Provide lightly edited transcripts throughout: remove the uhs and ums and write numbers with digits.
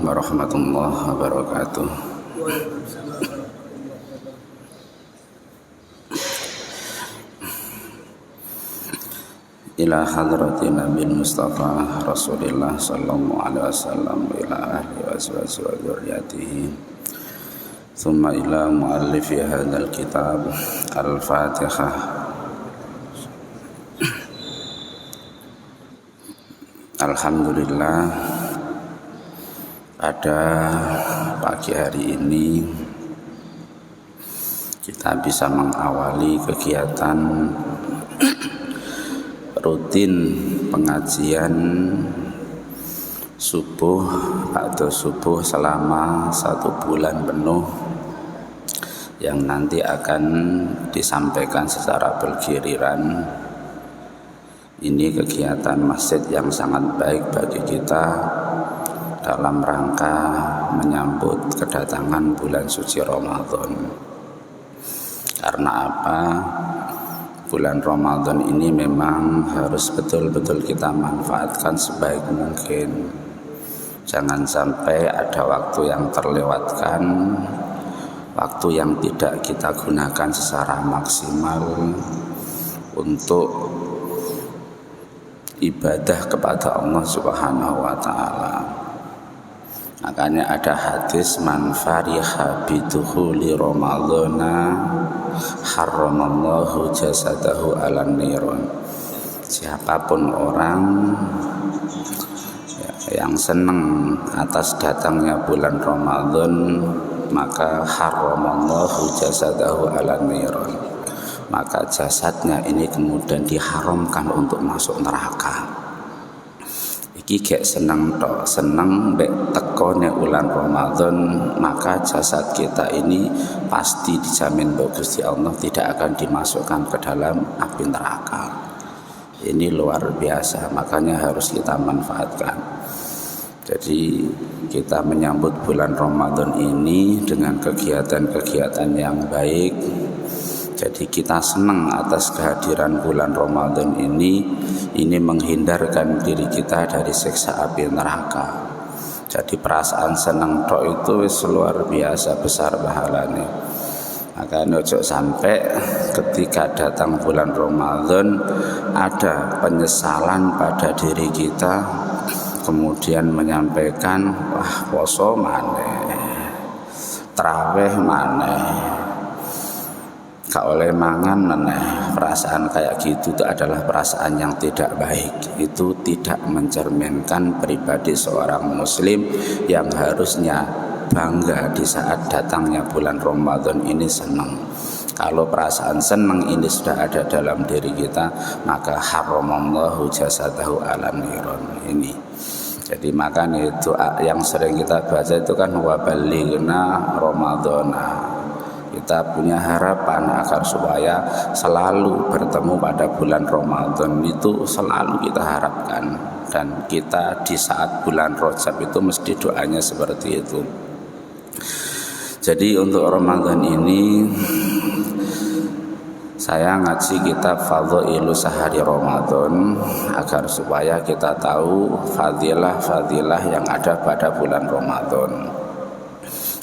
warahmatullahi wabarakatuh. Ila hadrati Nabi Mustafa Rasulillah sallallahu alaihi wasallam ila ahli wa dzurriyyatihi thumma ila muallifi hadzal kitab al-Fatihah. Alhamdulillah, pada pagi hari ini kita bisa mengawali kegiatan rutin pengajian subuh atau subuh selama 1 bulan penuh yang nanti akan disampaikan secara bergiliran. Ini kegiatan masjid yang sangat baik bagi kita dalam rangka menyambut kedatangan bulan suci Ramadan. Karena apa? Bulan Ramadan ini memang harus betul-betul kita manfaatkan sebaik mungkin. Jangan sampai ada waktu yang terlewatkan, waktu yang tidak kita gunakan secara maksimal untuk ibadah kepada Allah Subhanahu wa taala. Makanya ada hadis man fariha bidukhuli ramadhana harramallahu jasadahu alan niron. Siapapun orang yang senang atas datangnya bulan Ramadan, maka harramallahu jasadahu alan niron, maka jasadnya ini kemudian diharamkan untuk masuk neraka. Iki gak seneng tok, seneng mbek tekone bulan Ramadan, maka jasad kita ini pasti dijamin oleh Gusti Allah tidak akan dimasukkan ke dalam api neraka. Ini luar biasa, makanya harus kita manfaatkan. Jadi kita menyambut bulan Ramadan ini dengan kegiatan-kegiatan yang baik. Jadi kita senang atas kehadiran bulan Ramadan ini menghindarkan diri kita dari siksa api neraka. Jadi perasaan senang tok itu luar biasa besar pahalanya. Maka ojo sampai ketika datang bulan Ramadan ada penyesalan pada diri kita, kemudian menyampaikan wah poso maneh, tarawih maneh, gak oleh mangan meneh. Perasaan kayak gitu itu adalah perasaan yang tidak baik. Itu tidak mencerminkan pribadi seorang muslim yang harusnya bangga di saat datangnya bulan Ramadan ini senang. Kalau perasaan senang ini sudah ada dalam diri kita, maka haramallahu jasadahu alan niron ini. Jadi makanya doa yang sering kita baca itu kan wabalighna ramadhana. Kita punya harapan agar supaya selalu bertemu pada bulan Ramadan, itu selalu kita harapkan. Dan kita di saat bulan Rajab itu mesti doanya seperti itu. Jadi untuk Ramadan ini saya ngaji kitab Fadhailu Sahari Ramadan agar supaya kita tahu fadilah-fadilah yang ada pada bulan Ramadan.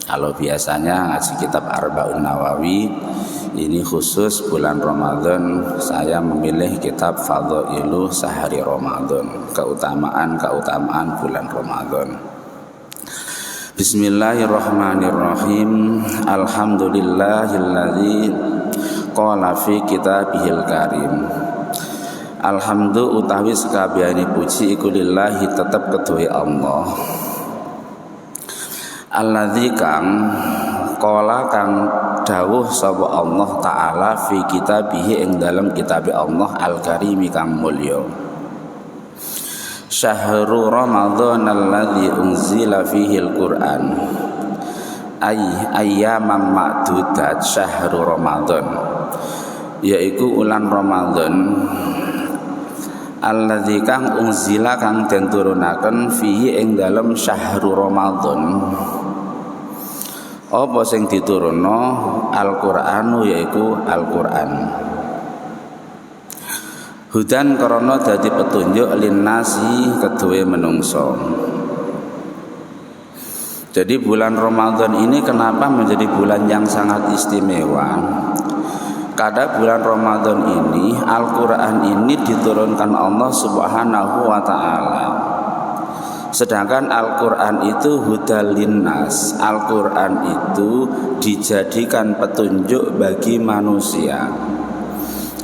Kalau biasanya ngaji kitab Arba'un Nawawi, ini khusus bulan Ramadan saya memilih kitab Fadhailu Sahari Ramadan, keutamaan bulan Ramadan. Bismillahirrahmanirrahim. Alhamdulillahilladzi qala fi kitabihil karim. Alhamdulillah utawi sekabehane puji iku lillahi tetep kedue Allah. Alladzi kang qala kang dawuh sapa Allah taala fi kitabihi ing dalam kitab Allah al-karimi kang mulya. Syahrul Ramadan alladzi unzila fihi al-Qur'an. Ayyaman ma'dudat syahrul Ramadan, yaiku ulan Ramadan alladzi kang unzila kang den turunaken fihi ing dalam syahrul Ramadan. Apa sing diturunno Al-Qur'anu yaiku Al-Qur'an. Hudan karena dadi petunjuk linnasi kedue menungso. Jadi bulan Ramadan ini kenapa menjadi bulan yang sangat istimewa? Karena bulan Ramadan ini Al-Quran ini diturunkan Allah Subhanahu wa ta'ala. Sedangkan Al-Quran itu hudal linnas. Al-Quran itu dijadikan petunjuk bagi manusia.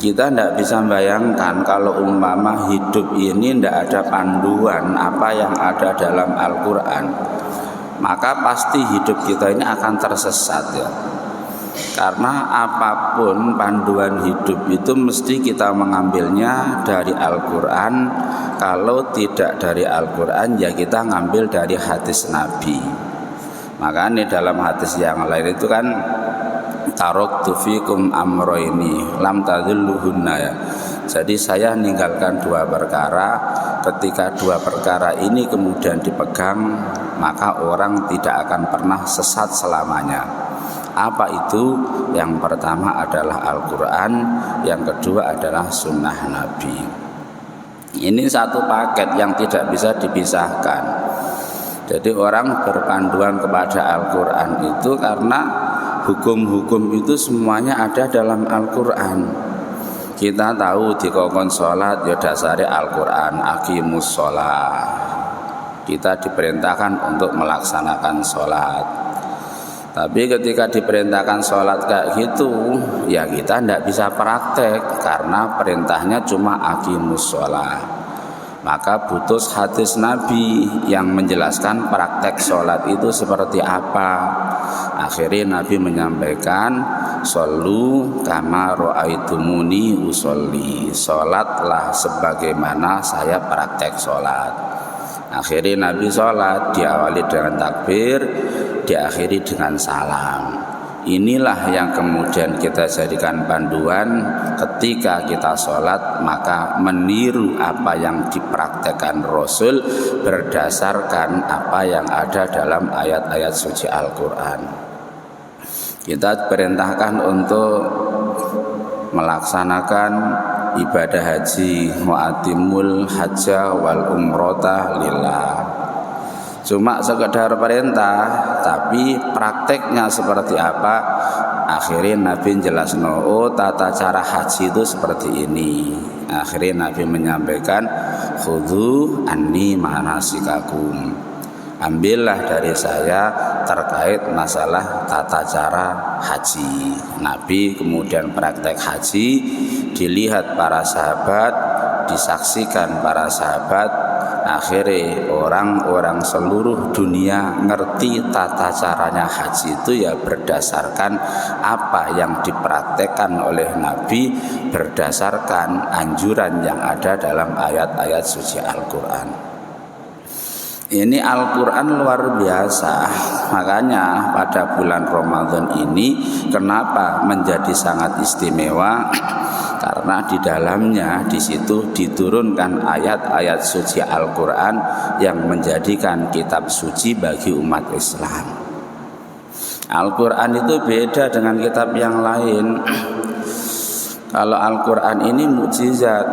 Kita tidak bisa bayangkan kalau umpama hidup ini tidak ada panduan apa yang ada dalam Al-Quran, maka pasti hidup kita ini akan tersesat ya. Karena apapun panduan hidup itu mesti kita mengambilnya dari Al-Quran. Kalau tidak dari Al-Quran ya kita ngambil dari hadis Nabi. Makanya dalam hadis yang lain itu kan taraktu fikum amroini lam tadilluhunna ya. Jadi saya meninggalkan dua perkara. Ketika dua perkara ini kemudian dipegang, maka orang tidak akan pernah sesat selamanya. Apa itu? Yang pertama adalah Al-Quran, yang kedua adalah sunnah Nabi. Ini satu paket yang tidak bisa dipisahkan. Jadi orang berpanduan kepada Al-Quran itu karena hukum-hukum itu semuanya ada dalam Al-Quran. Kita tahu di kokon sholat ya dasari Al-Quran, aqimus sholat. Kita diperintahkan untuk melaksanakan sholat. Tapi ketika diperintahkan sholat kayak gitu, ya kita tidak bisa praktek karena perintahnya cuma aqimus sholat. Maka butuh hadis Nabi yang menjelaskan praktek sholat itu seperti apa. Akhirnya Nabi menyampaikan, shollu kama ra'aitumuni usolli. Sholatlah sebagaimana saya praktek sholat. Akhirnya Nabi sholat diawali dengan takbir, diakhiri dengan salam. Inilah yang kemudian kita jadikan panduan ketika kita sholat, maka meniru apa yang dipraktekkan Rasul berdasarkan apa yang ada dalam ayat-ayat suci Al-Quran. Kita perintahkan untuk melaksanakan ibadah haji, wa'atimul hajja wal umrota lillah. Cuma sekedar perintah, tapi prakteknya seperti apa? Akhirnya Nabi jelaskan, oh tata cara haji itu seperti ini. Akhirnya Nabi menyampaikan, khudhu anni manasikakum. Ambillah dari saya terkait masalah tata cara haji. Nabi kemudian praktek haji, dilihat para sahabat, disaksikan para sahabat. Akhirnya orang-orang seluruh dunia ngerti tata caranya haji itu ya berdasarkan apa yang dipraktekkan oleh Nabi, berdasarkan anjuran yang ada dalam ayat-ayat suci Al-Quran. Ini Al-Quran luar biasa. Makanya pada bulan Ramadan ini kenapa menjadi sangat istimewa? Karena di dalamnya di situ diturunkan ayat-ayat suci Al-Quran yang menjadikan kitab suci bagi umat Islam. Al-Quran itu beda dengan kitab yang lain. Kalau Al-Quran ini mukjizat,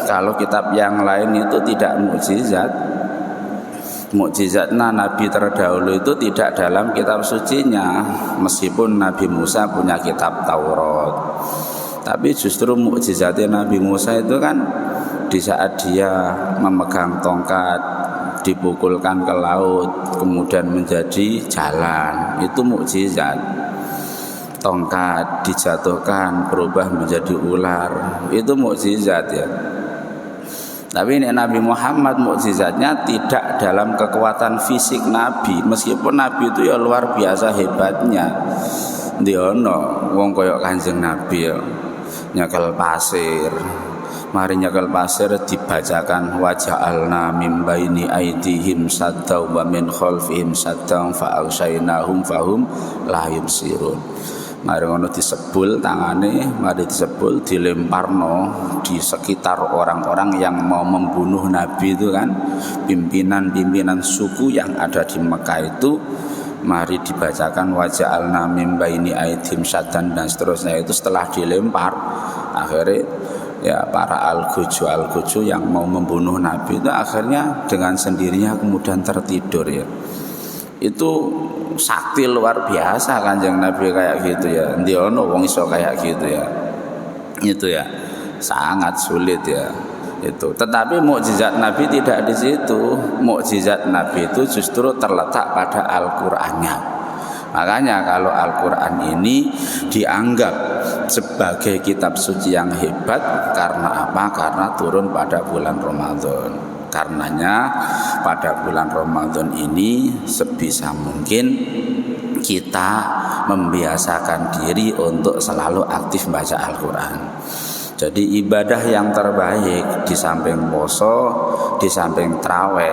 kalau kitab yang lain itu tidak mukjizat. Mukjizatnya Nabi terdahulu itu tidak dalam kitab sucinya, meskipun Nabi Musa punya kitab Taurat. Tapi justru mukjizatnya Nabi Musa itu kan di saat dia memegang tongkat, dipukulkan ke laut, kemudian menjadi jalan, itu mukjizat. Tongkat dijatuhkan berubah menjadi ular, itu mukjizat ya. Tapi ini Nabi Muhammad mukjizatnya tidak dalam kekuatan fisik Nabi, meskipun Nabi itu ya luar biasa hebatnya. Diono wong koyok Kanjeng Nabi ya, nyekel pasir. Mari nyekel pasir dibacakan waja'alna mim baini aidihim sadda wa min khalfihim sadda fa aghshaynahum fahum la yubsirun. Mari ngono disebul tangane, mari disebul dilemparno di sekitar orang-orang yang mau membunuh Nabi itu kan, pimpinan-pimpinan suku yang ada di Mekah itu. Mari dibacakan waja'alna mim baini aidihim saddan dan seterusnya. Itu setelah dilempar, akhirnya ya para al-guju yang mau membunuh Nabi itu akhirnya dengan sendirinya kemudian tertidur ya. Itu sakti luar biasa Kanjeng Nabi kayak gitu ya. Ndi ono wong iso kayak gitu ya. Itu ya. Sangat sulit ya. Itu. Tetapi mukjizat Nabi tidak di situ. Mukjizat Nabi itu justru terletak pada Al-Qur'annya. Makanya kalau Al-Quran ini dianggap sebagai kitab suci yang hebat karena apa? Karena turun pada bulan Ramadan. Karenanya pada bulan Ramadan ini sebisa mungkin kita membiasakan diri untuk selalu aktif membaca Al-Quran. Jadi ibadah yang terbaik di samping poso, di samping traweh,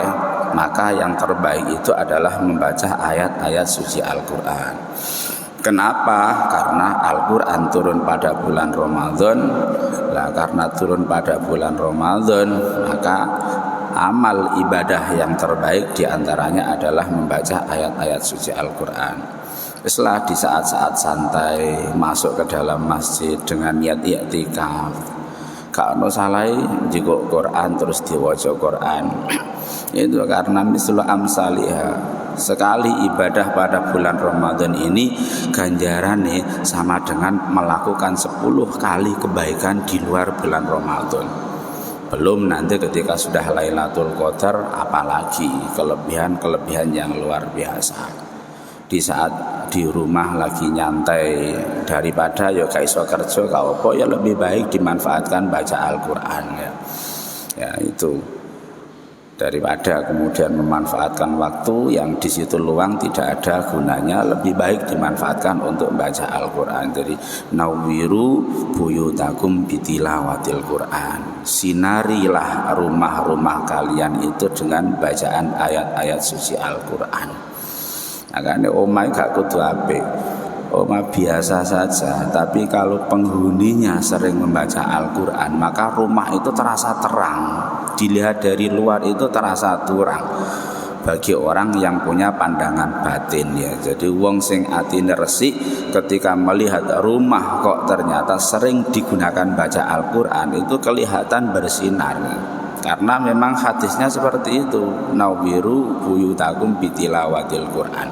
maka yang terbaik itu adalah membaca ayat-ayat suci Al-Quran. Kenapa? Karena Al-Quran turun pada bulan Ramadan. Nah, karena turun pada bulan Ramadan, maka amal ibadah yang terbaik diantaranya adalah membaca ayat-ayat suci Al-Quran. Setelah di saat-saat santai masuk ke dalam masjid dengan niat i'tikaf, kalau salah jika Quran terus diwaca Quran, itu karena mislu amsalihah, sekali ibadah pada bulan Ramadan ini ganjarannya sama dengan melakukan 10 kali kebaikan di luar bulan Ramadan. Belum nanti ketika sudah Lailatul Qadar, apalagi kelebihan-kelebihan yang luar biasa. Di saat di rumah lagi nyantai, daripada ya gak iso kerja gak apa, ya lebih baik dimanfaatkan baca Al-Quran ya. Ya itu, daripada kemudian memanfaatkan waktu yang di situ luang tidak ada gunanya, lebih baik dimanfaatkan untuk baca Al-Quran. Jadi nawwiru buyutakum bitilawatil Quran, sinarilah rumah-rumah kalian itu dengan bacaan ayat-ayat suci Al-Quran. Makanya omah gak kudu apik, omah biasa saja, tapi kalau penghuninya sering membaca Al-Quran, maka rumah itu terasa terang. Dilihat dari luar itu terasa terang bagi orang yang punya pandangan batin ya. Jadi wong sing atine resik ketika melihat rumah kok ternyata sering digunakan baca Al-Quran, itu kelihatan bersinar. Karena memang hadisnya seperti itu, nawwiru buyutakum bitilawatil Quran.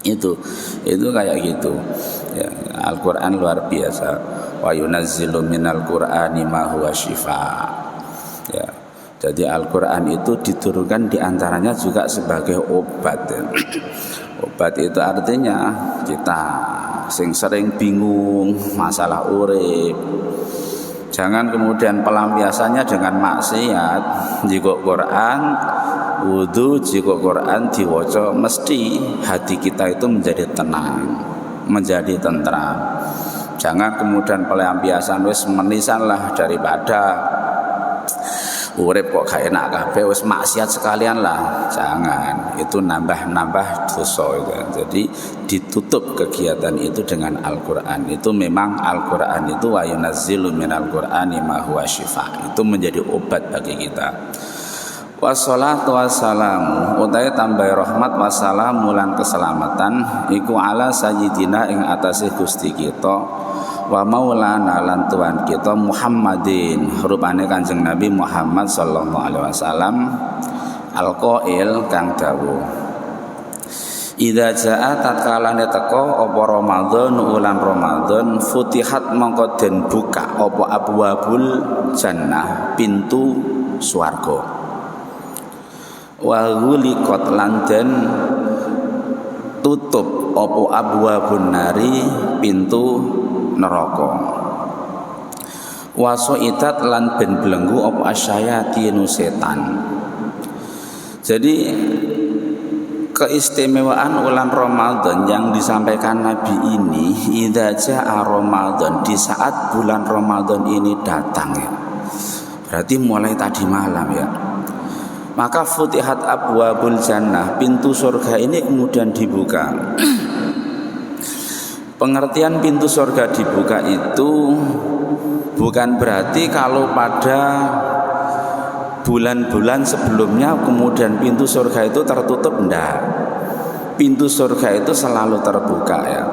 Itu kayak gitu ya. Al-Quran luar biasa. Wa yunazzilu minal Qur'ani ma huwa shifa ya. Jadi Al-Quran itu diturunkan diantaranya juga sebagai obat ya. Obat itu artinya kita sering bingung masalah urip, jangan kemudian pelampiasannya dengan maksiat. Jika Quran wudu, jika Quran diwaca, mesti hati kita itu menjadi tenang, menjadi tentram. Jangan kemudian pelampiasan wis menisan lah, daripada urip kok gak enak kabeh wis maksiat sekalian lah. Jangan, itu nambah dosa itu. Jadi ditutup kegiatan itu dengan Al-Quran. Itu memang Al-Quran itu wa yunazzilu minal Qur'ani ma huwa shifa, itu menjadi obat bagi kita. Wassalatu wassalamu utai tambah rahmat wassalamu lan keselamatan iku ala sayyidina ing atase Gusti kita wa maulana lan tuan kita Muhammadin, rupane Kanjeng Nabi Muhammad sallallahu alaihi wasallam, al-qail kang dawuh, idza jaa tatkalane teka apa Ramadan ulan Ramadan futihat mongko den buka apa abwabul jannah, pintu swarga, wa ghuliqat lan den tutup apa abwabun nari, pintu neraka, wa su'itat lan ben belenggu apa asyayatinu setan. Jadi keistimewaan bulan Ramadan yang disampaikan Nabi ini, idza jaa Ramadan, di saat bulan Ramadan ini datang ya. Berarti mulai tadi malam ya. Maka futihat abwabul jannah, pintu surga ini kemudian dibuka. Pengertian pintu surga dibuka itu bukan berarti kalau pada bulan-bulan sebelumnya kemudian pintu surga itu tertutup, enggak. Pintu surga itu selalu terbuka ya.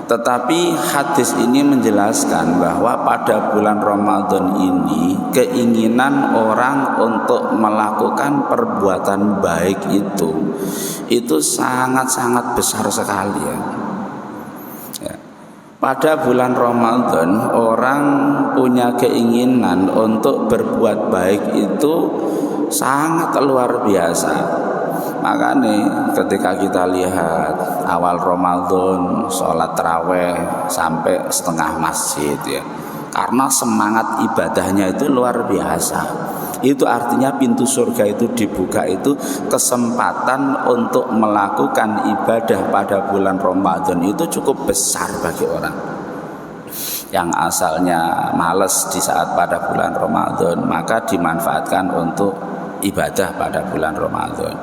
Tetapi hadis ini menjelaskan bahwa pada bulan Ramadan ini keinginan orang untuk melakukan perbuatan baik itu sangat-sangat besar sekali ya. Pada bulan Ramadan orang punya keinginan untuk berbuat baik itu sangat luar biasa. Makanya ketika kita lihat awal Ramadan sholat taraweh sampai setengah masjid ya, karena semangat ibadahnya itu luar biasa. Itu artinya pintu surga itu dibuka, itu kesempatan untuk melakukan ibadah pada bulan Ramadan itu cukup besar bagi orang yang asalnya malas di saat pada bulan Ramadan, maka dimanfaatkan untuk ibadah pada bulan Ramadan.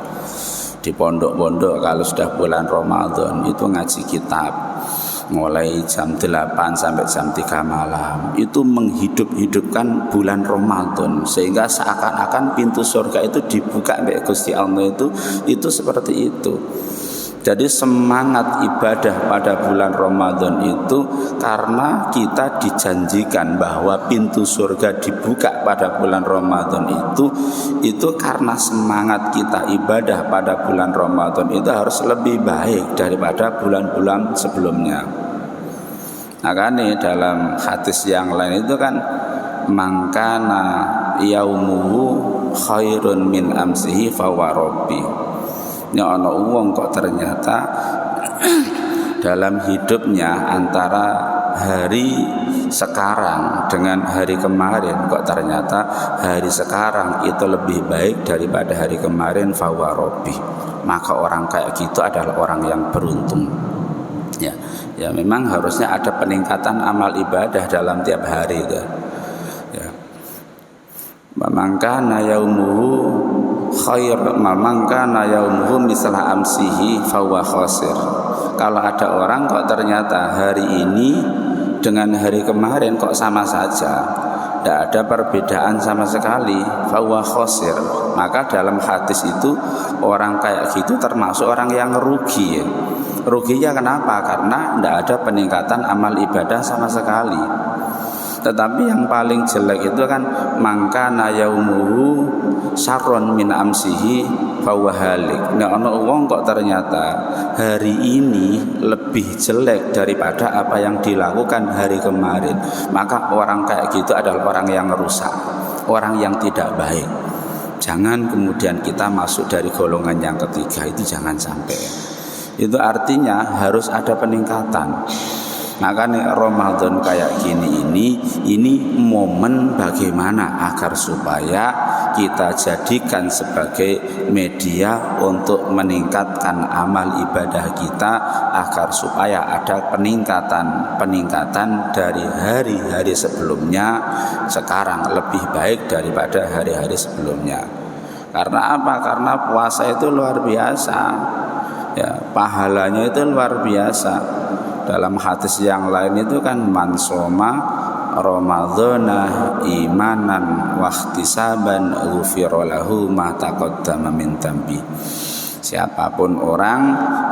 Di pondok-pondok kalau sudah bulan Ramadan itu ngaji kitab mulai jam 8 sampai jam 3 malam, itu menghidup-hidupkan bulan Ramadan sehingga seakan-akan pintu surga itu dibuka oleh Gusti Allah itu seperti itu. Jadi semangat ibadah pada bulan Ramadan itu karena kita dijanjikan bahwa pintu surga dibuka pada bulan Ramadan itu karena semangat kita ibadah pada bulan Ramadan itu harus lebih baik daripada bulan-bulan sebelumnya. Makanya dalam hadis yang lain itu kan mangkana yaumuhu khairun min amsihi fawarobi. Ini ana wong kok ternyata dalam hidupnya antara hari sekarang dengan hari kemarin kok ternyata hari sekarang itu lebih baik daripada hari kemarin fawarobi. Maka orang kayak gitu adalah orang yang beruntung. Ya memang harusnya ada peningkatan amal ibadah dalam tiap hari itu. Ya. Mangkana yaumuhu khair mamangkana yaumuhu mislah amsihi fahuwa khasir. Kalau ada orang kok ternyata hari ini dengan hari kemarin kok sama saja, tidak ada perbedaan sama sekali, fahuwa khasir, maka dalam hadis itu orang kayak gitu termasuk orang yang rugi ya. Ruginya kenapa? Karena tidak ada peningkatan amal ibadah sama sekali. Tetapi yang paling jelek itu kan mangkana yaumuhu syarron min amsihi fahuwa halik. Nah ana wong kok ternyata hari ini lebih jelek daripada apa yang dilakukan hari kemarin, maka orang kayak gitu adalah orang yang rusak, orang yang tidak baik. Jangan kemudian kita masuk dari golongan yang ketiga, itu jangan sampai. Itu artinya harus ada peningkatan. Makanya Ramadan kayak gini ini momen bagaimana agar supaya kita jadikan sebagai media untuk meningkatkan amal ibadah kita, agar supaya ada peningkatan dari hari-hari sebelumnya sekarang lebih baik daripada hari-hari sebelumnya. Karena apa? Karena puasa itu luar biasa. Ya, pahalanya itu luar biasa. Dalam hadis yang lain itu kan man soma ramadhana imanan wa ihtisaban ghufira lahu ma taqaddama min dambi. Siapapun orang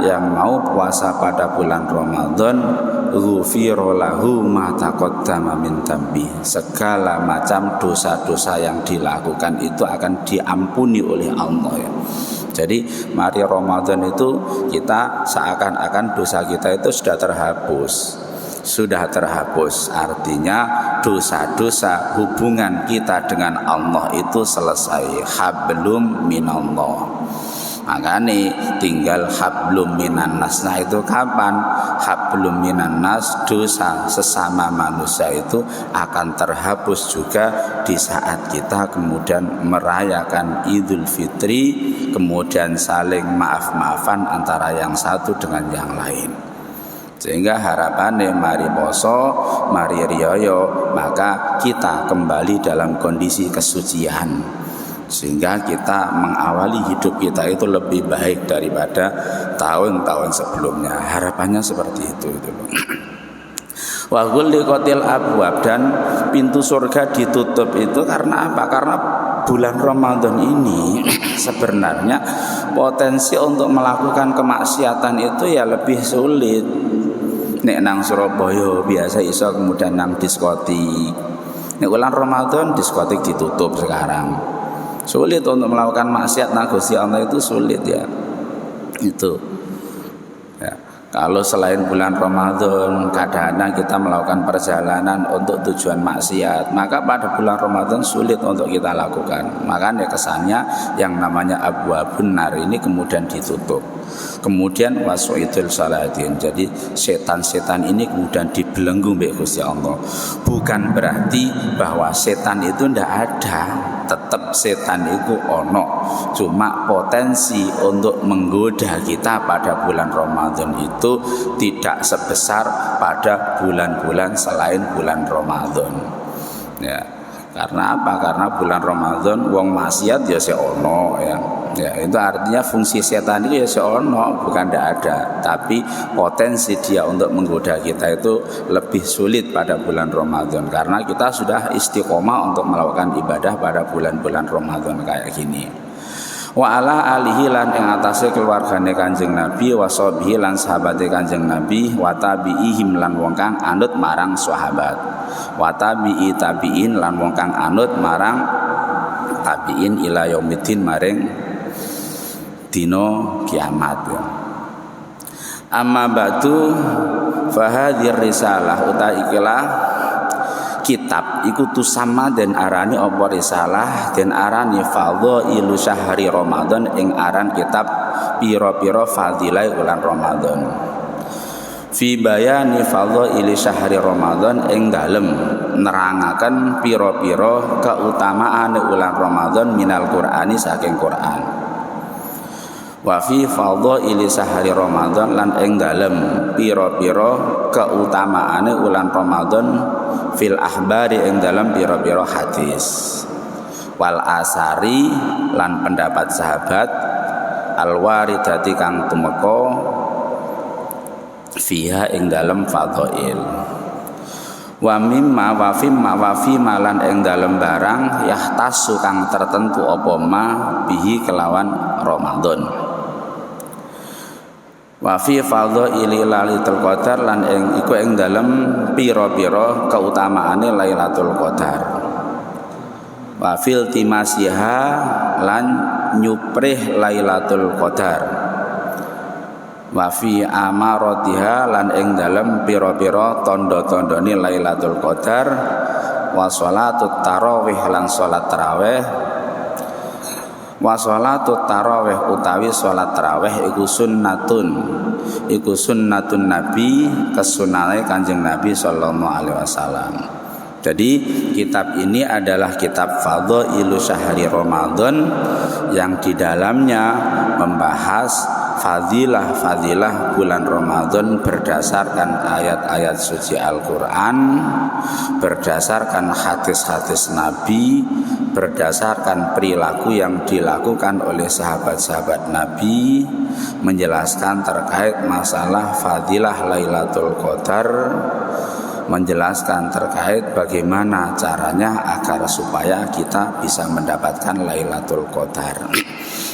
yang mau puasa pada bulan Ramadan, ghufira lahu ma taqaddama min dambi. Segala macam dosa-dosa yang dilakukan itu akan diampuni oleh Allah ya. Jadi mari Ramadan itu kita seakan-akan dosa kita itu sudah terhapus. Artinya dosa-dosa hubungan kita dengan Allah itu selesai. Hablum minallah. Makanya tinggal hablum minan nas. Nah itu kapan? Hablum minan nas, dosa sesama manusia itu akan terhapus juga di saat kita kemudian merayakan Idul Fitri, kemudian saling maaf-maafan antara yang satu dengan yang lain. Sehingga harapannya mari poso, mari riyo, maka kita kembali dalam kondisi kesucian, sehingga kita mengawali hidup kita itu lebih baik daripada tahun-tahun sebelumnya. Harapannya seperti itu loh. Wa ghulliqatil abwab, dan pintu surga ditutup itu karena apa? Karena bulan Ramadan ini sebenarnya potensi untuk melakukan kemaksiatan itu ya lebih sulit. Nek nang Surabaya biasa iso kemudian nang diskotik. Nek bulan Ramadan diskotik ditutup sekarang. Sulit untuk melakukan maksiat nang Gusti Allah itu sulit ya. Itu. Ya. Kalau selain bulan Ramadan kadang-kadang kita melakukan perjalanan untuk tujuan maksiat, maka pada bulan Ramadan sulit untuk kita lakukan. Makanya kesannya yang namanya abwabun nar ini kemudian ditutup. Kemudian wasuidul salatin. Jadi setan-setan ini kemudian dibelenggu oleh Gusti Allah. Bukan berarti bahwa setan itu tidak ada. Tetap setan itu ono, cuma potensi untuk menggoda kita pada bulan Ramadan itu tidak sebesar pada bulan-bulan selain bulan Ramadan. Ya, karena apa? Karena bulan Ramadan wong maksiat ya seono ya. Ya, itu artinya fungsi setan itu ya seono, bukan tidak ada, tapi potensi dia untuk menggoda kita itu lebih sulit pada bulan Ramadan karena kita sudah istiqomah untuk melakukan ibadah pada bulan-bulan Ramadan kayak gini. Wa ala alihi lan ing atase keluargane Kanjeng Nabi wa sahbihi lan sahabate Kanjeng Nabi wa tabi'ihim lan wong kang anut marang sahabat. Wa tabi'i tabi'in lan wong kang anut marang tabi'in ila yaumiddin maring dino kiamat ya. Amma ba'du fa hadhir risalah ikilah kitab iku tusama dan arani apa risalah dan arani fadhailu syahri Ramadan ing aran kitab pira-pira fadilah bulan Ramadan. Fi bayani fadhaili syahri Ramadan ing dalem nerangaken pira-pira keutamaan bulan Ramadan minal Qur'ani saking Quran. Wa fi fadhaili syahri Ramadan lan ing dalem pira-pira keutamaane bulan Ramadan fil ahbari ing dalem pira-pira hadis wal asari lan pendapat sahabat al waridati kang tumeka fiha ing dalem fadhail wa mimma wa fi malan ing dalem barang yahtasu kang tertentu apa ma bihi kelawan Ramadan. Wa fi fadhaili lailatul qadar lan ing iku ing dalem pira-pira keutamaane Lailatul Qadar. Wa fil timasiha lan nyuprih Lailatul Qadar. Wa fi amaratiha lan ing dalem pira-pira tanda-tandane Lailatul Qadar. Wa shalatut tarawih lan salat tarawih. Wa sholatu tarawih utawi sholat tarawih iku sunnatun nabi kesunahane Kanjeng Nabi sallallahu alaihi wasallam. Jadi kitab ini adalah kitab Fadhailu Syahri Ramadan yang di dalamnya membahas fadilah bulan Ramadan berdasarkan ayat-ayat suci Al-Quran, berdasarkan hadis-hadis Nabi, berdasarkan perilaku yang dilakukan oleh sahabat-sahabat Nabi, menjelaskan terkait masalah fadilah Lailatul Qadar, menjelaskan terkait bagaimana caranya agar supaya kita bisa mendapatkan Lailatul Qadar.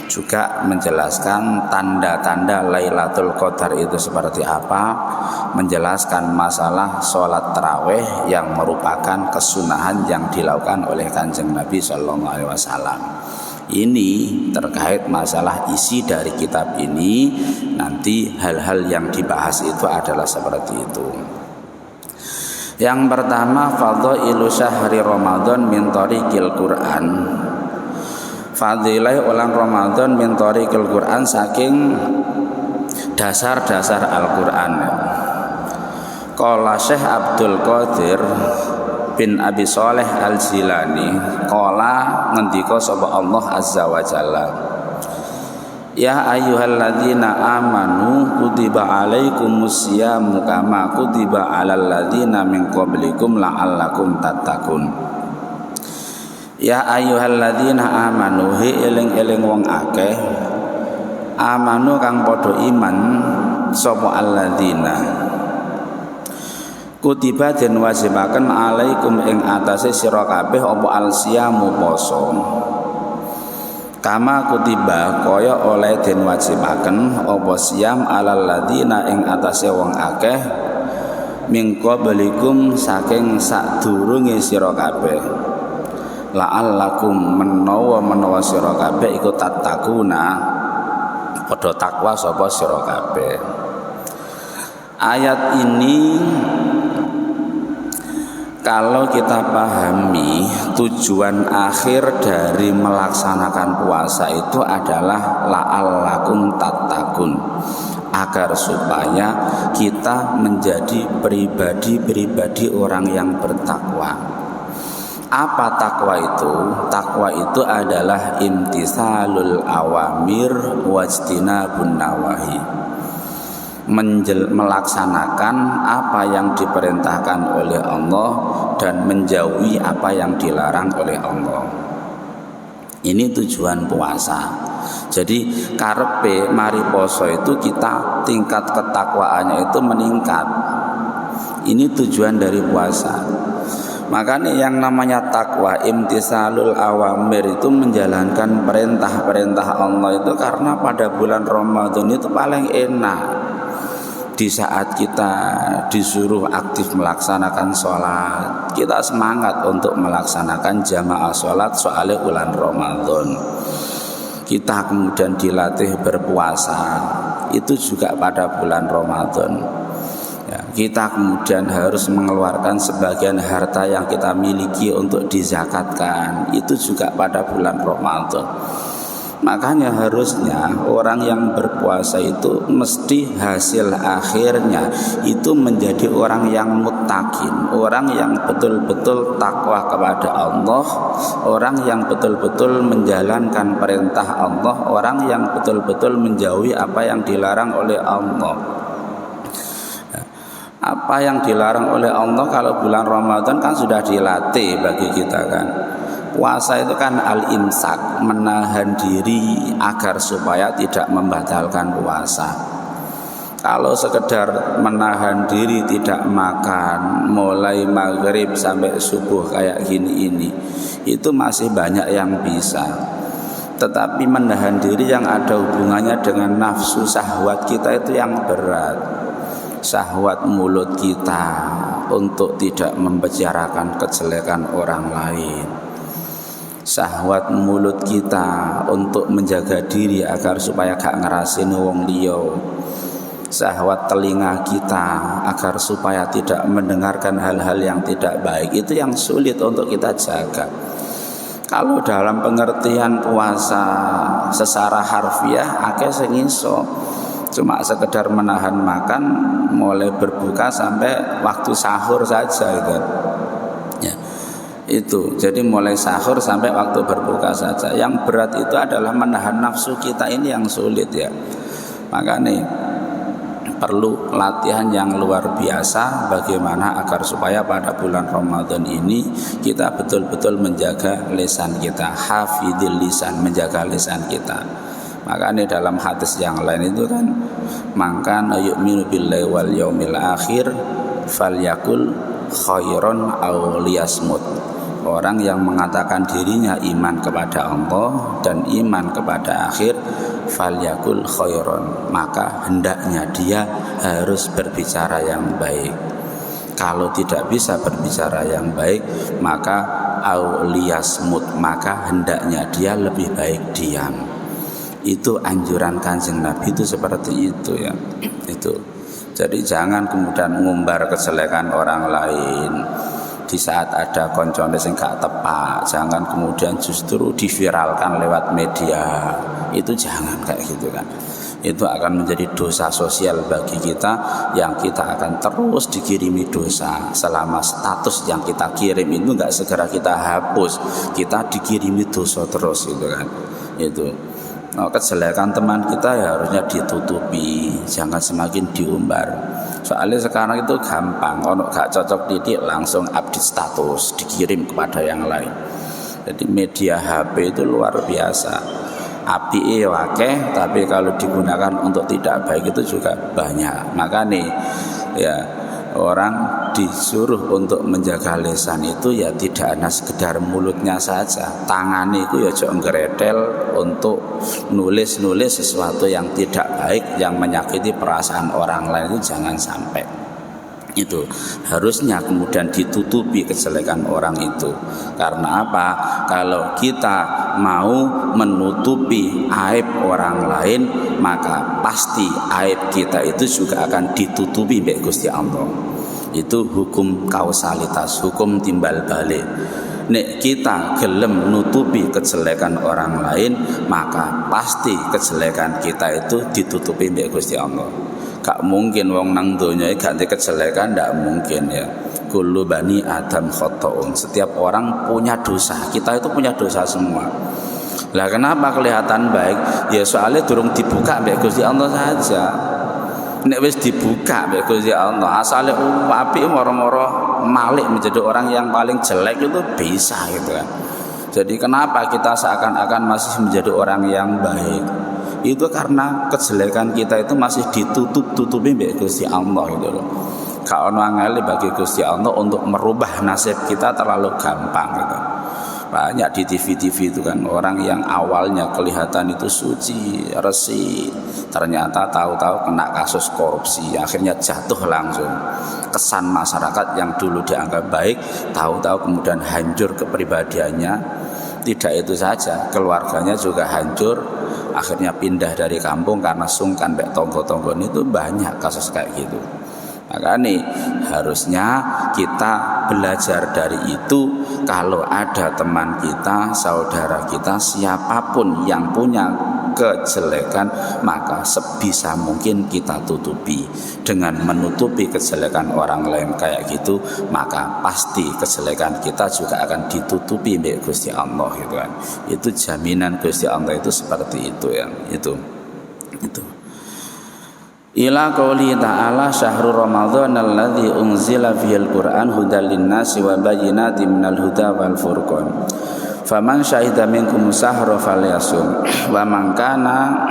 Juga menjelaskan tanda-tanda Lailatul Qadar itu seperti apa, menjelaskan masalah sholat tarawih yang merupakan kesunahan yang dilakukan oleh Kanjeng Nabi Sallallahu Alaihi Wasallam. Ini terkait masalah isi dari kitab ini. Nanti hal-hal yang dibahas itu adalah seperti itu. Yang pertama, fadhailu syahri Ramadan min tariqil Quran. Fadilah ulang Ramadan min tariqil Quran saking dasar-dasar Al-Quran. Qala Syekh Abdul Qadir bin Abi Shalih Al-Jilani qala ngendika sapa Allah Azza wa Jalla, ya ayyuhalladzina amanu kutiba alaikumus syamu kama kutiba alal ladzina min qablikum la'allakum tattaqun. Ya ayyuhalladzina amanu hi eling-eling wong akeh amanu kang padha iman sapa alladzina kutiba den wajibaken alaikum ing atase sira kabeh apa alsiyamu poso kama kutiba kaya oleh den wajibaken apa siyam alal ladzina ing atase wong akeh min qablikum saking sadurunge sira kabeh la'allakum menawa sira kabeh iku tattaquna padha takwa sapa sira kabeh. Ayat ini kalau kita pahami tujuan akhir dari melaksanakan puasa itu adalah la'allakum tattaqun, agar supaya kita menjadi pribadi-pribadi orang yang bertakwa. Apa takwa itu? Takwa itu adalah imtisalul awamir wajtinabun nawahi, melaksanakan apa yang diperintahkan oleh Allah dan menjauhi apa yang dilarang oleh Allah. Ini tujuan puasa. Jadi karepe mari poso itu kita tingkat ketakwaannya itu meningkat. Ini tujuan dari puasa. Makanya yang namanya takwa, imtisalul awamir, itu menjalankan perintah-perintah Allah itu karena pada bulan Ramadan itu paling enak. Di saat kita disuruh aktif melaksanakan sholat, kita semangat untuk melaksanakan jamaah sholat soalnya bulan Ramadan. Kita kemudian dilatih berpuasa, itu juga pada bulan Ramadan. Ya, kita kemudian harus mengeluarkan sebagian harta yang kita miliki untuk dizakatkan, itu juga pada bulan Ramadan. Makanya harusnya orang yang berpuasa itu mesti hasil akhirnya itu menjadi orang yang muttaqin, orang yang betul-betul takwa kepada Allah, orang yang betul-betul menjalankan perintah Allah, orang yang betul-betul menjauhi apa yang dilarang oleh Allah. Apa yang dilarang oleh Allah kalau bulan Ramadan kan sudah dilatih bagi kita kan. Puasa itu kan al-imsak, menahan diri agar supaya tidak membatalkan puasa. Kalau sekedar menahan diri tidak makan mulai maghrib sampai subuh kayak gini ini, itu masih banyak yang bisa. Tetapi menahan diri yang ada hubungannya dengan nafsu syahwat kita itu yang berat. Syahwat mulut kita untuk tidak membicarakan kejelekan orang lain, syahwat mulut kita untuk menjaga diri agar supaya gak ngerasin wong liya, syahwat telinga kita agar supaya tidak mendengarkan hal-hal yang tidak baik, itu yang sulit untuk kita jaga. Kalau dalam pengertian puasa secara harfiah akeh sing iso cuma sekedar menahan makan mulai berbuka sampai waktu sahur saja itu. Ya. Itu. Jadi mulai sahur sampai waktu berbuka saja. Yang berat itu adalah menahan nafsu kita, ini yang sulit ya. Makanya perlu latihan yang luar biasa bagaimana agar supaya pada bulan Ramadan ini kita betul-betul menjaga lisan kita, hafidil lisan, menjaga lisan kita. Makanya dalam hadis yang lain itu kan, maka yu'minu billahi wal yaumil akhir falyakul khairon aw liyasmut. Orang yang mengatakan dirinya iman kepada Allah dan iman kepada akhir, falyakul khairon, maka hendaknya dia harus berbicara yang baik. Kalau tidak bisa berbicara yang baik, maka aw liyasmut, maka hendaknya dia lebih baik diam. Itu anjuran Kanjeng Nabi itu seperti itu ya. Itu. Jadi jangan kemudian ngumbar kejelekan orang lain di saat ada koncone sing gak tepat. Jangan kemudian justru diviralkan lewat media. Itu jangan kayak gitu kan. Itu akan menjadi dosa sosial bagi kita, yang kita akan terus dikirimi dosa selama status yang kita kirim itu enggak segera kita hapus. Kita dikirimi dosa terus gitu kan. Itu. Kejelekan teman kita ya harusnya ditutupi, jangan semakin diumbar. Soalnya sekarang itu gampang, ono gak cocok titik langsung update status, dikirim kepada yang lain. Jadi media HP itu luar biasa. Apike akeh, tapi kalau digunakan untuk tidak baik itu juga banyak. Maka nih ya, orang disuruh untuk menjaga lisan itu ya tidak hanya sekedar mulutnya saja, tangannya itu ya jangan ngeretel untuk nulis-nulis sesuatu yang tidak baik, yang menyakiti perasaan orang lain, itu jangan sampai. Itu harusnya kemudian ditutupi kejelekan orang itu. Karena apa? Kalau kita mau menutupi aib orang lain, maka pasti aib kita itu juga akan ditutupi oleh Gusti Allah. Itu hukum kausalitas, hukum timbal balik. Nek kita gelem nutupi kejelekan orang lain, maka pasti kejelekan kita itu ditutupi oleh Gusti Allah. Gak mungkin wong nang donya gak ada kejelekan, ndak mungkin ya. Kullu bani Adam khotoun. Setiap orang punya dosa. Kita itu punya dosa semua. Lah kenapa kelihatan baik? Ya soalnya durung dibuka mbek Gusti Allah saja. Nek wis dibuka mbek Gusti Allah, asale apik moro-moro malik menjadi orang yang paling jelek itu bisa gitu kan. Jadi kenapa kita seakan-akan masih menjadi orang yang baik? Itu karena kejelekan kita itu masih ditutup-tutupi mbek Gusti Allah gitu loh. Gak ono angel bagi Gusti Allah untuk merubah nasib kita terlalu gampang gitu. Banyak di TV-TV itu kan orang yang awalnya kelihatan itu suci, resik, ternyata tahu-tahu kena kasus korupsi, akhirnya jatuh langsung. Kesan masyarakat yang dulu dianggap baik, tahu-tahu kemudian hancur kepribadiannya. Tidak itu saja, keluarganya juga hancur, akhirnya pindah dari kampung karena sungkan mbek tonggo-tonggo. Itu banyak kasus kayak gitu. Maka nih harusnya kita belajar dari itu. Kalau ada teman kita, saudara kita, siapapun yang punya kejelekan, maka sebisa mungkin kita tutupi. Dengan menutupi kejelekan orang lain kayak gitu, maka pasti kejelekan kita juga akan ditutupi oleh Gusti Allah gitu kan. Itu jaminan Gusti Allah itu seperti itu ya. Itu. Ila qouli ta'ala syahrul ramadhan alladzi unzila fihil qur'an hudal linnasi wa bayyinatin minal huda wal furqan faman syahida minkum sahra falyasum wa man kana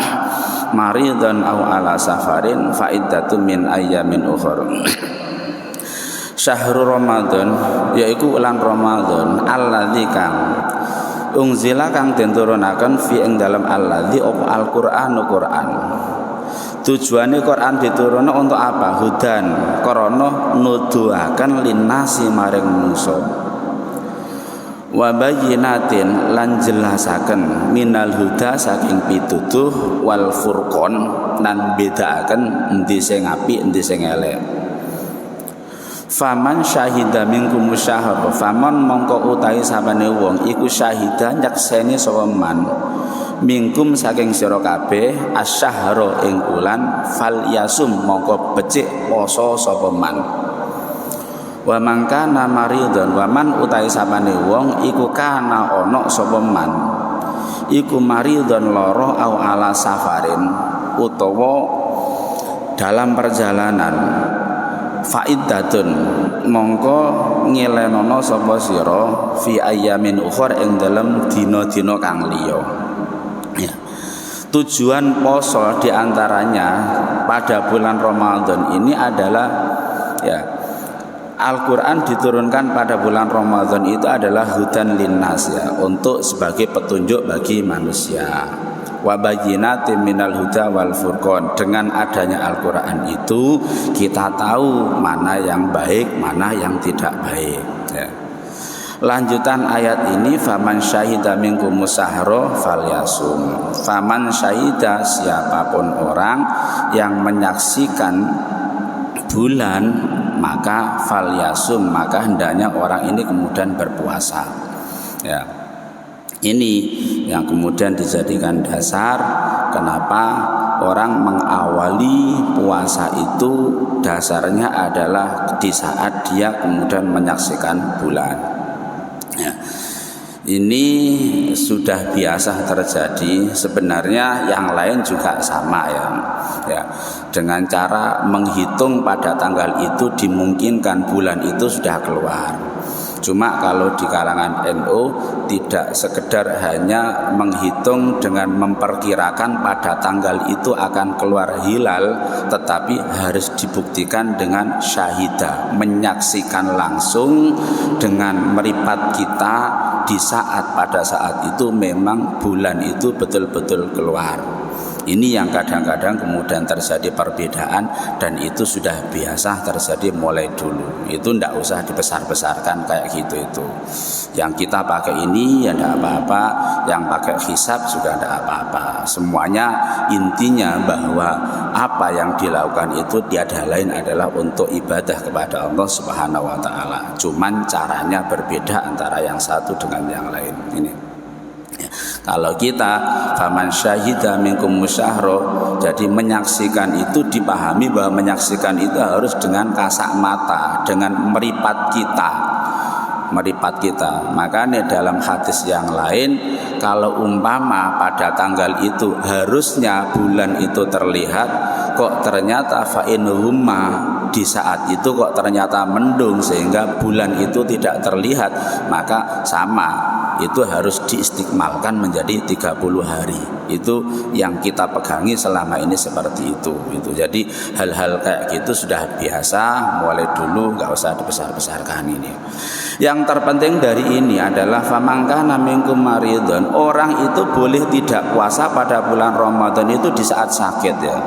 maridan aw ala safarin fa iddatun min ayyamin ukhra. Syahrul ramadhan yaiku ulan Ramadan alladzi kang unzila kang den turunaken fi ing dalem alladzi apa al-Qur'anu Qur'an. Tujuannya Quran diturunkan untuk apa? Hudan, krana nuduhaken linnasi maring manusa. Wa bayyinatin lan jelasaken minal huda saking pituduh wal furqon lan bedakaken endi sing apik endi sing elek. Faman syahida minkum syahr, faman mongko utahi sapane wong iku syahida nyakseni sapa man mingkum saking sira kabeh asyahra ing ulan fal yasum mongko becik poso sapa man. Wa mangkana maridon wa man utahe sapane wong iku kana ana sapa man iku maridon lara au ala safarin utawa dalam perjalanan faidatun mongko ngelenono sapa sira fi ayyamin ukhra ing dalem dina-dina kang liya. Ya. Tujuan poso diantaranya pada bulan Ramadan ini adalah ya Al-Quran diturunkan pada bulan Ramadan itu adalah hudan linnas ya, untuk sebagai petunjuk bagi manusia. Wa bayyinatin minal huda wal furqan. Dengan adanya Al-Quran itu kita tahu mana yang baik, mana yang tidak baik ya. Lanjutan ayat ini faman syahida minkum sahra falyasum. Faman syahida siapapun orang yang menyaksikan bulan maka falyasum, maka hendaknya orang ini kemudian berpuasa. Ya. Ini yang kemudian dijadikan dasar kenapa orang mengawali puasa itu dasarnya adalah di saat dia kemudian menyaksikan bulan. Ya, ini sudah biasa terjadi. Sebenarnya yang lain juga sama ya. Dengan cara menghitung pada tanggal itu dimungkinkan bulan itu sudah keluar. Cuma kalau di kalangan NU tidak sekedar hanya menghitung dengan memperkirakan pada tanggal itu akan keluar hilal, tetapi harus dibuktikan dengan syahida, menyaksikan langsung dengan meripat kita di saat pada saat itu memang bulan itu betul-betul keluar. Ini yang kadang-kadang kemudian terjadi perbedaan, dan itu sudah biasa terjadi mulai dulu. Itu tidak usah dibesar-besarkan kayak gitu itu. Yang kita pakai ini ya tidak apa-apa, yang pakai hisab juga tidak apa-apa. Semuanya intinya bahwa apa yang dilakukan itu tiada lain adalah untuk ibadah kepada Allah Subhanahu wa taala. Cuman caranya berbeda antara yang satu dengan yang lain. Ini. Kalau kita faman syahida minkum musyahro, jadi menyaksikan itu dipahami bahwa menyaksikan itu harus dengan kasat mata, dengan meripat kita. Makanya dalam hadis yang lain, kalau umpama pada tanggal itu harusnya bulan itu terlihat, kok ternyata fa'inhumma di saat itu kok ternyata mendung sehingga bulan itu tidak terlihat, maka sama, itu harus diistiqmalkan menjadi 30 hari. Itu yang kita pegangi selama ini seperti itu. Jadi hal-hal kayak gitu sudah biasa mulai dulu, nggak usah dibesar-besarkan ini. Yang terpenting dari ini adalah famangkana minkum maridun, orang itu boleh tidak puasa pada bulan Ramadan itu di saat sakit ya.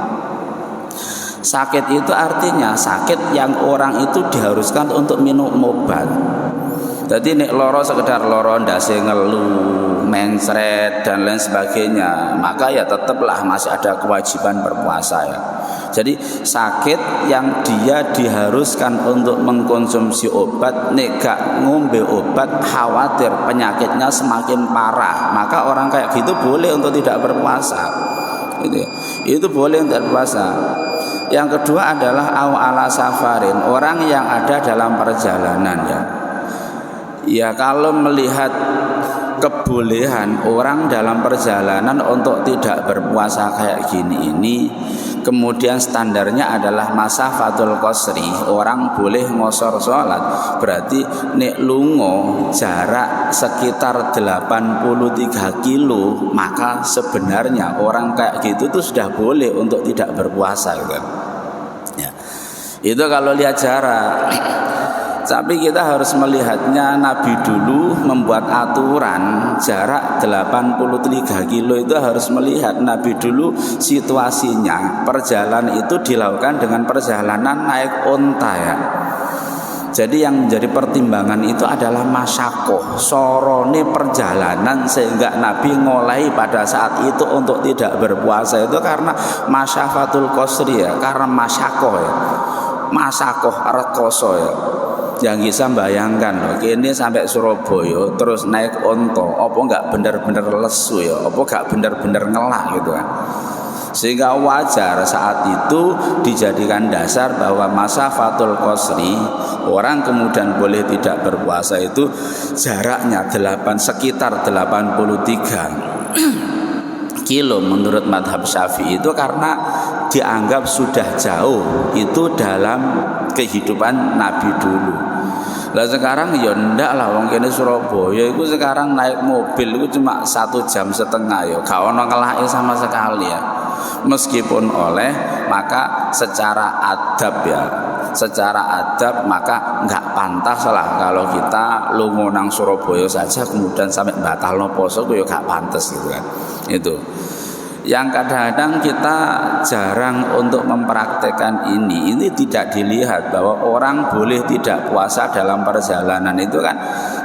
Sakit itu artinya sakit yang orang itu diharuskan untuk minum obat. Jadi nek loro sekedar loro ndase ngeluh, mencret dan lain sebagainya, maka ya tetaplah masih ada kewajiban berpuasa ya. Jadi sakit yang dia diharuskan untuk mengkonsumsi obat, nek gak ngombe obat khawatir penyakitnya semakin parah, maka orang kayak gitu boleh untuk tidak berpuasa. Itu boleh untuk berpuasa. Yang kedua adalah au ala safarin, orang yang ada dalam perjalanan ya. Ya kalau melihat kebolehan orang dalam perjalanan untuk tidak berpuasa kayak gini ini, kemudian standarnya adalah masafatul qasri, orang boleh ngosor sholat, berarti nek lungo jarak sekitar 83 kilo, maka sebenarnya orang kayak gitu tuh sudah boleh untuk tidak berpuasa gitu. Ya. Itu kalau lihat jarak. Tapi kita harus melihatnya, Nabi dulu membuat aturan jarak 83 kilo itu harus melihat Nabi dulu situasinya. Perjalanan itu dilakukan dengan perjalanan naik onta ya. Jadi yang menjadi pertimbangan itu adalah masyakoh, sorone perjalanan, sehingga Nabi ngolai pada saat itu untuk tidak berpuasa itu karena masyafatul qasri ya, karena masyakoh ya, masyakoh rekoso ya. Yang bisa bayangkan loh, ini sampai Surabaya terus naik onto, apa enggak benar-benar lesu ya, apa enggak benar-benar ngelak gitu kan. Sehingga wajar saat itu dijadikan dasar bahwa masafatul qasri, orang kemudian boleh tidak berpuasa itu jaraknya sekitar 83 kilo menurut madhab Syafi'i itu, karena dianggap sudah jauh itu dalam kehidupan Nabi dulu. Lah sekarang ya ndak lah, wong kene Surabaya itu sekarang naik mobil itu cuma 1,5 jam ya, gak ono ngelake sama sekali ya. Meskipun oleh, maka secara adab maka nggak pantas lah kalau kita lungo nang Surabaya saja kemudian sampai batalno poso ya gak pantas gitu kan. Itu yang kadang-kadang kita jarang untuk mempraktekkan ini tidak dilihat bahwa orang boleh tidak puasa dalam perjalanan itu kan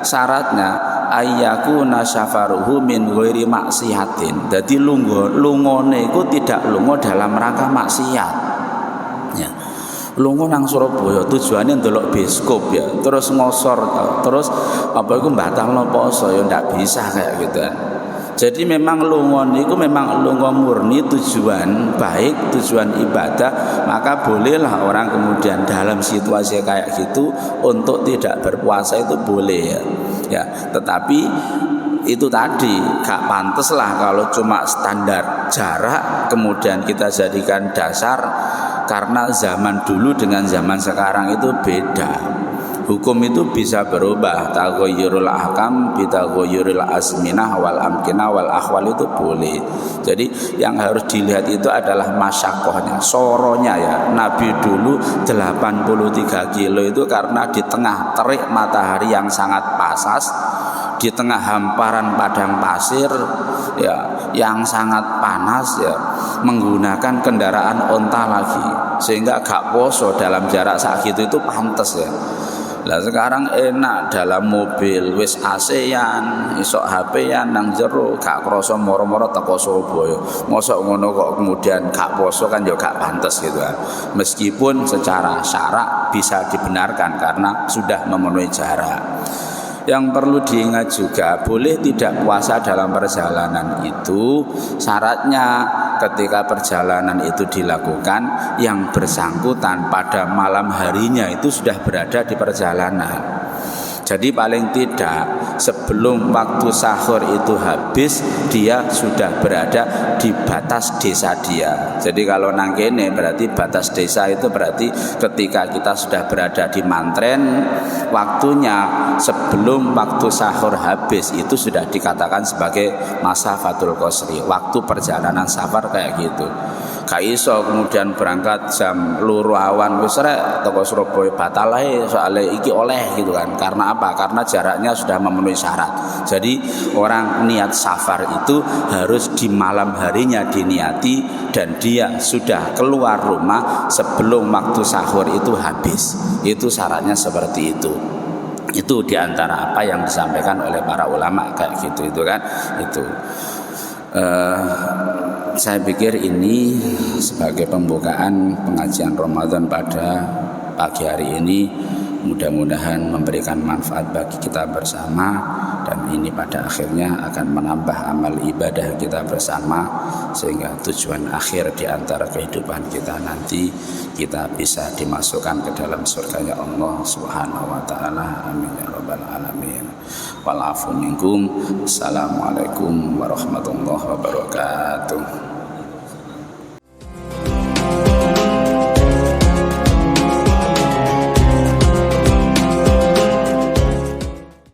syaratnya ayyakuna safaruhu min ghairi maksiatin. Jadi lungone iku tidak lungo dalam rangka maksiat. Ya. Lungo nang Surabaya tujuannya ndelok bioskop ya, terus ngosor, terus apa iku batalno poso ya ndak bisa kayak gitu kan. Jadi memang lungon itu memang lungo murni tujuan baik, tujuan ibadah, maka bolehlah orang kemudian dalam situasi kayak gitu untuk tidak berpuasa itu boleh ya. Tetapi itu tadi gak pantas lah kalau cuma standar jarak kemudian kita jadikan dasar, karena zaman dulu dengan zaman sekarang itu beda. Hukum itu bisa berubah, taghayyurul ahkam bitaghayyuril azminah wal amkinah wal ahwal itu boleh. Jadi yang harus dilihat itu adalah masyakohnya, soronya ya. Nabi dulu 83 kilo itu karena di tengah terik matahari yang sangat pasas, di tengah hamparan padang pasir ya yang sangat panas ya menggunakan kendaraan onta lagi, sehingga gak poso dalam jarak segitu itu pantas ya. Lah sekarang enak dalam mobil wis ASEAN, isok HP-an nang jero gak krasa moro-moro teko Surabaya. Mosok ngono kok kemudian gak poso kan ya gak pantes gitu kan. Meskipun secara syarak bisa dibenarkan karena sudah memenuhi jarak. Yang perlu diingat juga, boleh tidak puasa dalam perjalanan itu syaratnya ketika perjalanan itu dilakukan yang bersangkutan pada malam harinya itu sudah berada di perjalanan. Jadi paling tidak sebelum waktu sahur itu habis dia sudah berada di batas desa dia. Jadi kalau nang kene berarti batas desa itu berarti ketika kita sudah berada di Mantren, waktunya sebelum waktu sahur habis itu sudah dikatakan sebagai masafatul qasri, waktu perjalanan safar kayak gitu. Gak iso kemudian berangkat jam 2 awan wis rek teko Surabaya batal ae soalnya iki oleh gitu kan. Karena apa? Karena jaraknya sudah memenuhi syarat. Jadi orang niat safar itu harus di malam harinya diniati dan dia sudah keluar rumah sebelum waktu sahur itu habis. Itu syaratnya seperti itu. Itu diantara apa yang disampaikan oleh para ulama kayak gitu itu kan itu. Saya pikir ini sebagai pembukaan pengajian Ramadan pada pagi hari ini mudah-mudahan memberikan manfaat bagi kita bersama, dan ini pada akhirnya akan menambah amal ibadah kita bersama sehingga tujuan akhir di antara kehidupan kita nanti kita bisa dimasukkan ke dalam surganya Allah Subhanahu wa taala. Amin ya rabbal alamin. Wal afu minkum. Assalamualaikum warahmatullahi wabarakatuh.